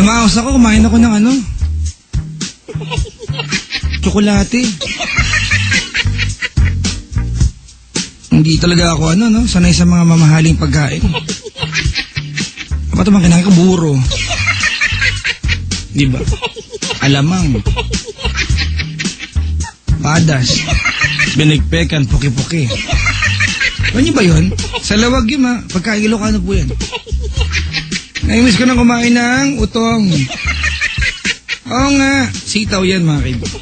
Lumaos ako, kumain ako ng ano? Tsokolate. Hindi talaga ako ano, no? Sanay sa mga mamahaling pagkain. Apa ito mga kinain ko? Buro. Diba? Alamang. Padas. Binigpekan, puki-puki. Ano ba yun? Sa lawag yun ha. Pagkain Ilocano po yan. Naimis ko nang kumain ng utong. Oo nga. Sitaw yan mga kaibigan.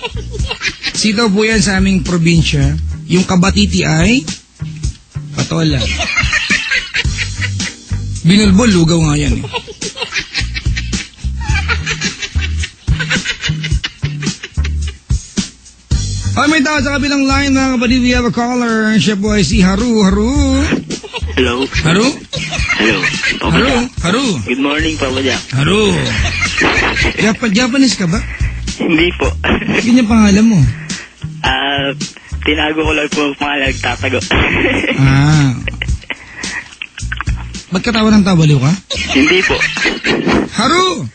Sitaw po yan sa aming probinsya. Yung kabatiti ay patola. Binulbol, lugaw nga yan eh. Ay, may tao sa kabilang line mga kapatid. We have a caller. Siya po ay si Haru. Haru? Hello? Haru? Hello? Haru? Haru? Good morning, Papa Jack. Haru? Japanese ka ba? Hindi po. Ganyan pangalan mo? Tinago ko lang po mga nagtatago. Ba't katawa ng tabaliw ka? Hindi po. Haru!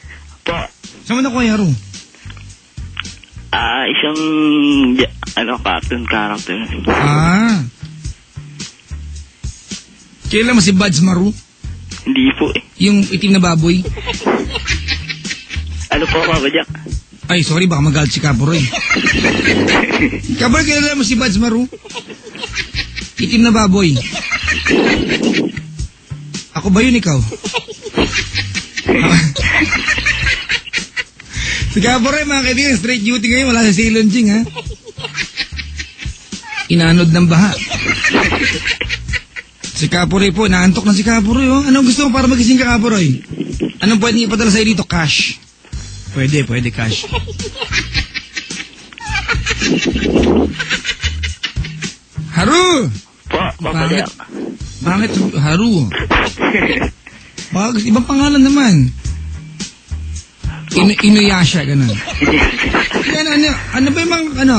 Po. Saan mo na ko ay Haru? Isang, cartoon character. Kailan mo si Buds Maru? Hindi po eh. Yung itim na baboy? Ano po, Papa Jack? Ay, sorry, baka magalit si Kaporoy. Kaporoy, kailan mo si Buds Maru? Itim na baboy. Ako ba yun, ikaw? Si Kaporoy, mga kaibigan, straight duty ngayon, wala sa silonjing, ha? Inanod ng baha. Si Kaporoy po, naantok na si Kaporoy, oh. Anong gusto mo para magising ka, Kaporoy? Anong pwede ipadala sa'yo dito? Cash. Pwede cash. Haru! Po, Papa Jack. Bakit Haru? Bakit ibang pangalan naman? Inuyasha, ganun. Ano ba yung mga,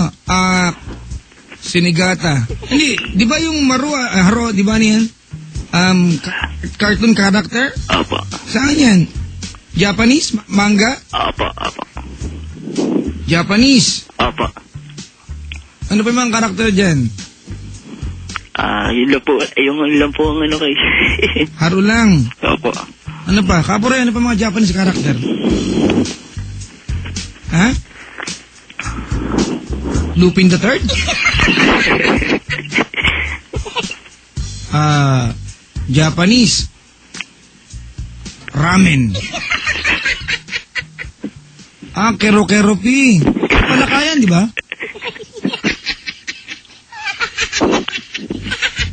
Sinigata. Hindi, di ba yung Haro, di ba niyan? Cartoon character? Opo. Saan yan? Japanese? Manga? Opo. Japanese? Opo. Ano ba yung mga karakter dyan? Yun lang po. Yung lang po ang kay. Haro lang. Opo. Ano pa? Kapore, ano pa mga Japanese karakter? Ha? Lupin the Third? Japanese. Ramen. Kero-kero pi. Palakayan, di ba?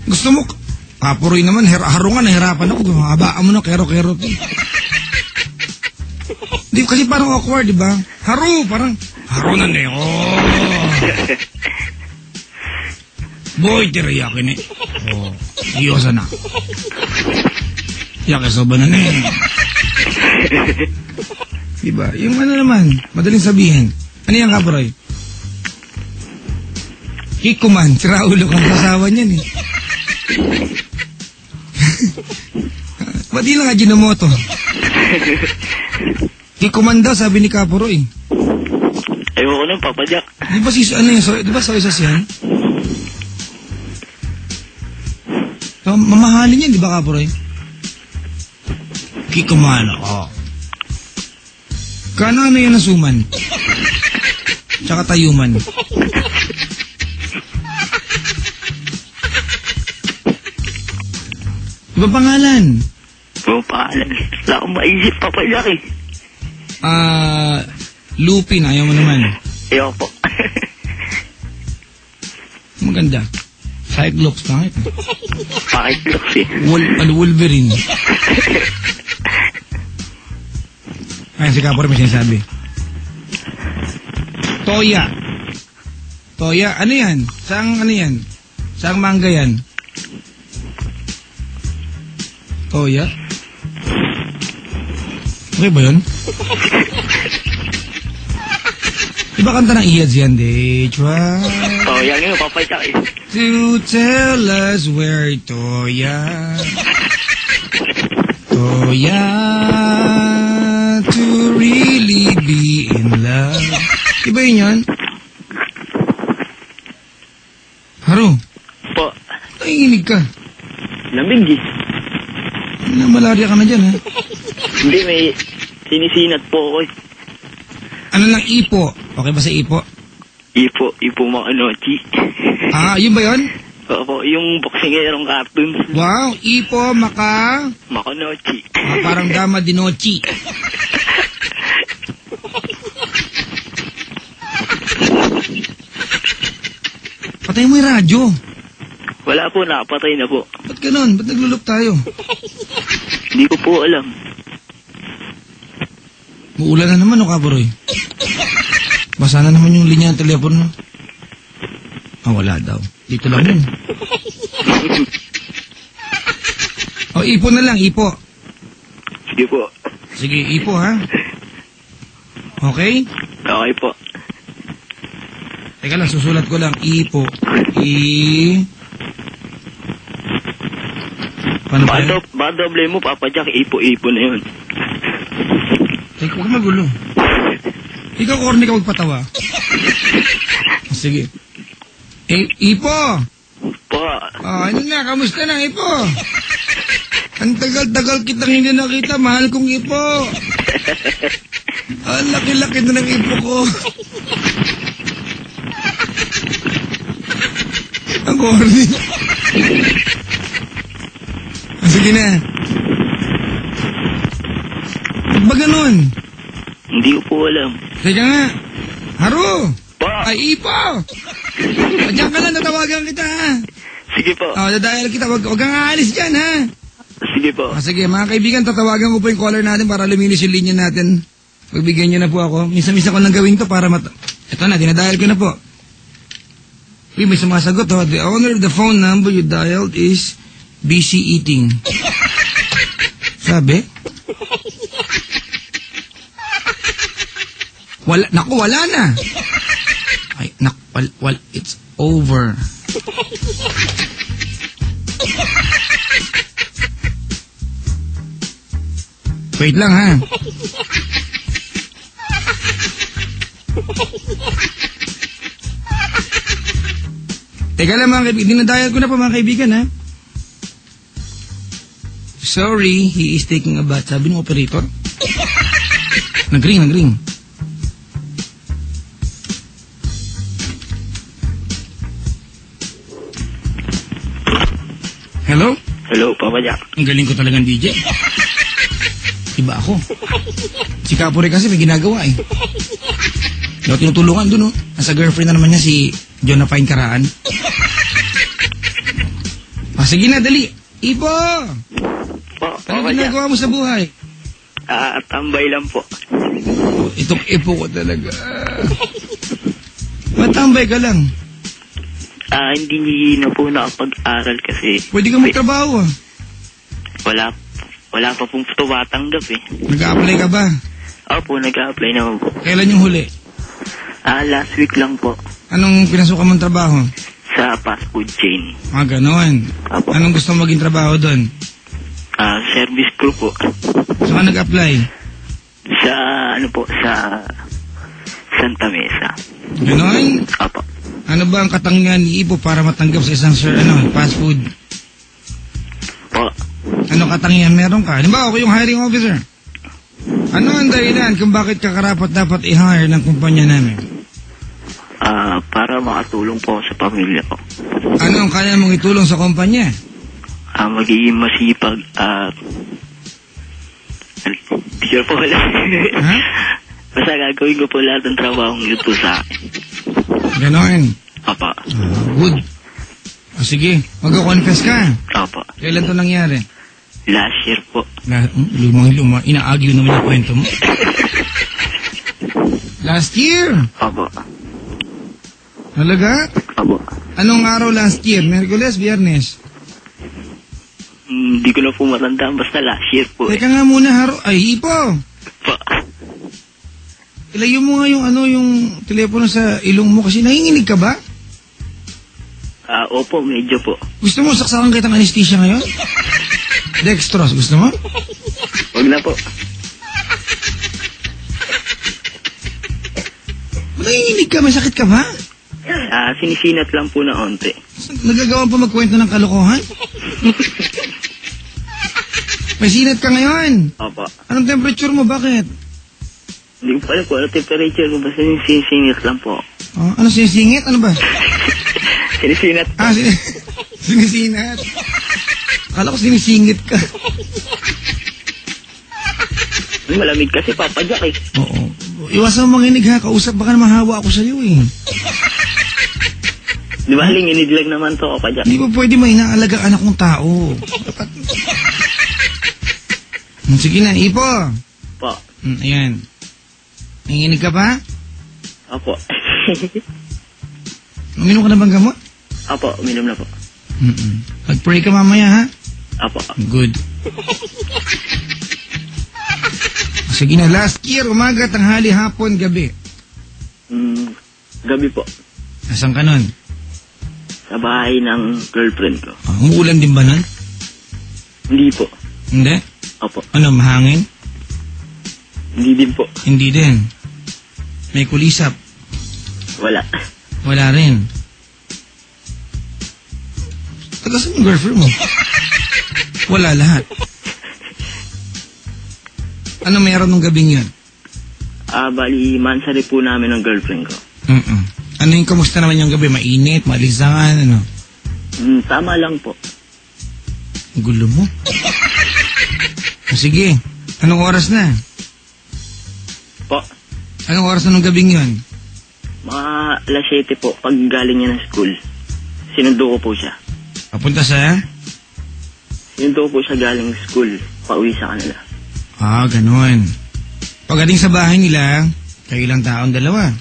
Gusto mo, Kaporoy naman, harungan, nahirapan ako. Habaan mo na, kero-kero pi. Di, kasi parang awkward, di ba? Haru, parang, haru na ne, oh. Boy, teriyaki ne. Oh, iyosa na. Yakisoba na ne. Diba? Yung ano naman, madaling sabihin. Ano yan, Kaporoy? Kikuman, si Raulo kang kasawa niyan eh. Ba't di lang Ajinomoto? Kikuman daw, sabi ni Kaporoy. Ayoko na, Papa Jack. Di ba di ba soy sauce yan? So, mamahalin yan, di ba, Kaporoy? Kikuman, oh. Kano ano yan na suman? Tsaka tayuman. Iba pangalan? Iba pangalan. Wala akong maisip, Papa Jack eh. Lupin, ayaw mo naman. Ayaw po. Maganda. Cyclops, pangit. Cyclops eh. Wolverine. Ayan, si Kaporoy may sinasabi. Toya. Toya, ano yan? Saang ano yan? Saang manga yan? Toya? Okay ba yun? Diba kanta ng Iyads yan? They try Toya ngayon, Papa Jack eh. to tell us where Toya to reach yun yun? Haro, Po. nanginginig ka. Lamig eh. Malaria ka na dyan, ha? Hindi, may sinisinat po ako eh. Ano lang ipo? Okay ba sa ipo? Ipo mga nochi. Yun ba yun? Opo, yung boksingerong cartoon. Wow, ipo, Makonochi. parang dama dinochi. Patay mo yung radyo. Wala po, nakapatay na po. Ba't ganun? Ba't naglulup tayo? Hindi ko po alam. Muulan na naman, o Kabaroy? Basa na naman yung linya ng telepono. Wala daw. Dito lang yun. Ipo na lang, ipo. Sige po. Sige, ipo ha. Okay? Okay po. Teka lang, susulat ko lang. Ipo. Paano pa yun? Ba doble mo, Papa Jack, ipo na yun. Teka, huwag magulo. Ikaw, corny ka magpatawa. Sige. Ipo! Po. Ano na, kamusta na, Ipo? Ang tagal-tagal kitang hindi nakita, mahal kong Ipo. Ang laki-laki na ng Ipo ko. Ang corny. Sige na. Ba't ba ganun? Hindi ko po alam. Teka nga. Haro! Po. Ay, Ipo! Diyan ka lang, natawagan kita, ha? Sige po. Dadayal kita. Huwag kang aalis dyan, ha? Sige po. Sige, mga kaibigan, tatawagan ko po yung caller natin para luminis yung linya natin. Pagbigyan niyo na po ako. Minsan-minsan ko lang gawin to para Ito na, dinadayal ko na po. Uy, may sumasagot, ho. The owner of the phone number you dialed is busy eating. Sabi? Wala na. Ay, it's over. Wait lang, ha? Teka lang, mga kaibigan. Dinadayal ko na po, mga kaibigan, ha? Sorry, he is taking a bath. Sabi ng operator. Nag-ring. Hello? Hello, Papa Jack. Ang galing ko talagang DJ. Iba ako. Si Kapore kasi may ginagawa eh. Daw tinutulungan dun, oh. Nasa girlfriend na naman niya si Jonafine Karaan. Sige na, dali. Ipo! Po, Ano Papa Jack. ginagawa mo sa buhay? Tambay lang po. Itong ipo ko talaga. Matambay ka lang. Hindi na po nakapag-aral kasi. Pwede ka magtrabaho, ah. Wala pa pong tumatanggap eh. Nag-a-apply ka ba? Opo, nag-a-apply naman po. Kailan yung huli? Last week lang po. Anong pinasukan mong trabaho? Sa fast food chain. Ganon. Opo. Anong gusto maging trabaho doon? Service crew po. Saan ka nag-apply? Sa Santa Mesa. Ganon? Opo. Ano ba ang katangian ni Ipo para matanggap sa isang fast food? Po. Anong katangian meron ka? Halimbawa, ako yung hiring officer. Ano ang dahilan kung bakit ka karapat dapat i-hire ng kumpanya namin? Para makatulong po sa pamilya ko. Ano ang kaya mong itulong sa kumpanya? Magiging masipag teacher po wala. Ha? Basta gagawin ko po lahat ng trabaho ng ito sa akin. Ganon. Opo. Good. Sige, mag-confess ka. Opo. Kailan to nangyari? Last year po. Lumang-luma. Inaagyo naman yung kwento mo. Last year? Opo. Talaga? Opo. Anong araw last year? Merkules, Biyernes? Hindi ko na po matandaan. Basta last year po. Teka nga muna, Haro. Ay, Ipo! Po. Ilayo mo nga yung telepono sa ilong mo kasi nanginginig ka ba? Opo, medyo po. Gusto mo saksakan kitang anesthesia ngayon? Dextrose, gusto mo? Huwag na po. Nanginginig ka, may sakit ka ba? Sinisinat lang po na onte. Nagagawa pa magkwento ng kalokohan? May sinat ka ngayon. Opo. Anong temperature mo? Bakit? Hindi ko pa alam kung ano temperature ko. Basta sinisinat lang po. Oh, ano sinisingit? Ano ba? Sinisinat po. Sinisinat. Akala ko sinisingit ka. Malamig kasi, Papa Jack eh. Oo. Iwasan mo manginig ha. Kausap baka mahawa ako sa'yo eh. Di ba, linginig lang naman to, Papa Jack? Hindi pa pwede may inaalagang anak kong tao. Dapat... Sige na, Ipo. Po. Ayan. Nanginig ka pa? Opo. Uminom ka na bang gamot? Opo, uminom na po. Mag-pray ka mamaya ha? Opo. Good. Sige na, last year, umaga, tanghali, hapon, gabi. Gabi po. Asan ka nun? Sa bahay ng girlfriend ko. Umuulan din ba nun? Hindi po. Hindi? Opo. Ano, mahangin? Hindi din po. Hindi din. May kulisap? Wala. Wala rin. Taga saan yung girlfriend mo? Wala lahat. Ano meron nung gabing yun? Bali, mansari po namin ng girlfriend ko. Ano yung kamusta naman yung gabi? Mainit, malisangan, ano? Tama lang po. Gulo mo. Sige, anong oras na? Po. Anong oras na nung gabing yun? Mga alas 7 po, pag galing niya ng school. Sinundo ko po siya. Papunta sa? Sinundo ko po siya galing school, pauwi sa kanila. Ganun. Pagdating sa bahay nila, kayo lang taon dalawa.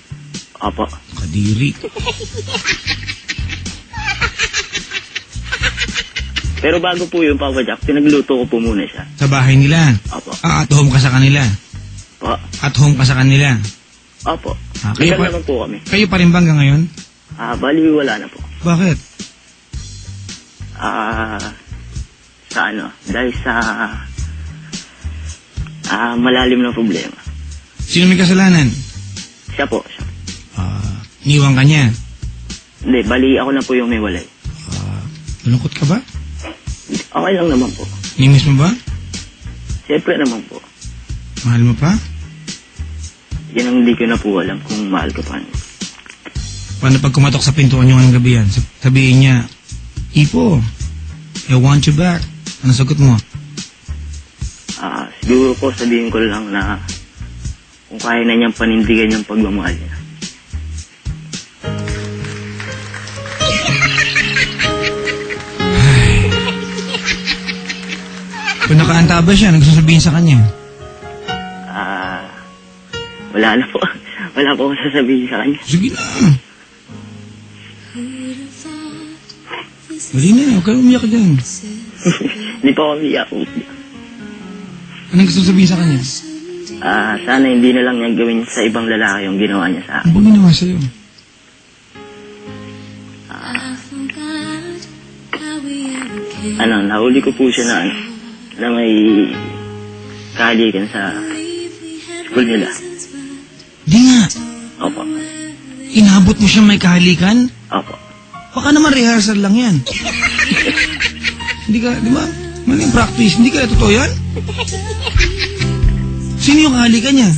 Opo. Kadiri. Pero bago po yung Papa Jack, pinagluto ko po muna siya. Sa bahay nila? Opo. At home ka sa kanila? Po. At home ka sa kanila? Opo. Kayo naman po kami. Kayo pa rin ba hanggang ngayon? Bali wala na po. Bakit? Sa ano? Dahil sa malalim na problema. Sino may kasalanan? Siya po. Siya. Niwang ka niya? Hindi, bali ako na po yung may walay. Malungkot ka ba? Okay lang naman po. Nimiss mo ba? Siyempre naman po. Mahal mo pa? Yan ang hindi ko na po alam kung mahal ko pa niya. Paano pag kumatok sa pintuan niyo ngayong gabi yan? Sabihin niya, Ipo, I want you back. Ano sagot mo? Siguro po sabihin ko lang na kung kaya na niyang panindigan yung pagmamahal niya. Kung nakaanta ba siya, nagsasabihin sa kanya? Wala na po. Wala po akong sasabihin sa kanya. Sige na. Dali na, huwag ka umiyak dyan. Hindi pa ako umiyak. Anong gusto sabihin sa kanya? Sana hindi na lang niya gawin sa ibang lalaki yung ginawa niya sa akin. Ano bang ginawa sa'yo? Nahuli ko po siya na may kahalikan sa school nila. Di nga. Opo. Inabot mo siya may kahalikan? Opo. Baka naman rehearsal lang yan. Hindi ka, di ba? Maling practice. Hindi ka totoo yan? Sino yung kahalikan niya?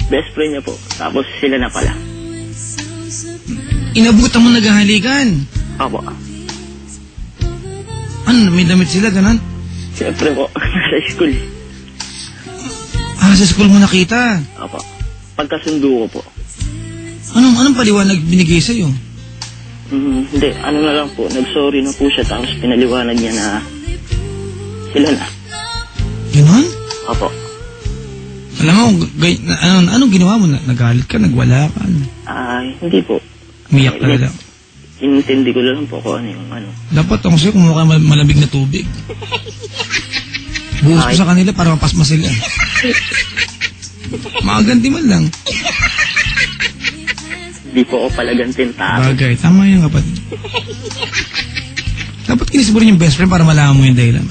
Best friend niya po. Tapos sila na pala. Inabutan mo naghahalikan? Opo. Ano, may damit sila, ganun? Siyempre po, sa school. Sa school mo nakita? Opo. Pagkasundo ko po. Anong paliwanag binigay sa'yo? Hindi, na lang po. Nag-sorry na po siya tapos pinaliwanag niya na sila na. Ganon? Opo. Alam mo, anong ginawa mo? Nagalit ka? Nagwala ka? Hindi po. Umiyak ka lang. Inintindi ko lang po kung ano yung ano. Dapat ako sa'yo kung mukha malamig na tubig. Buhos ko sa kanila para mapasma sila. Makaganti man lang. Di po ako palagantin tao. Bagay, tama yan kapatid. Dapat kinisiburo yung best friend para malaman mo yung dahilan.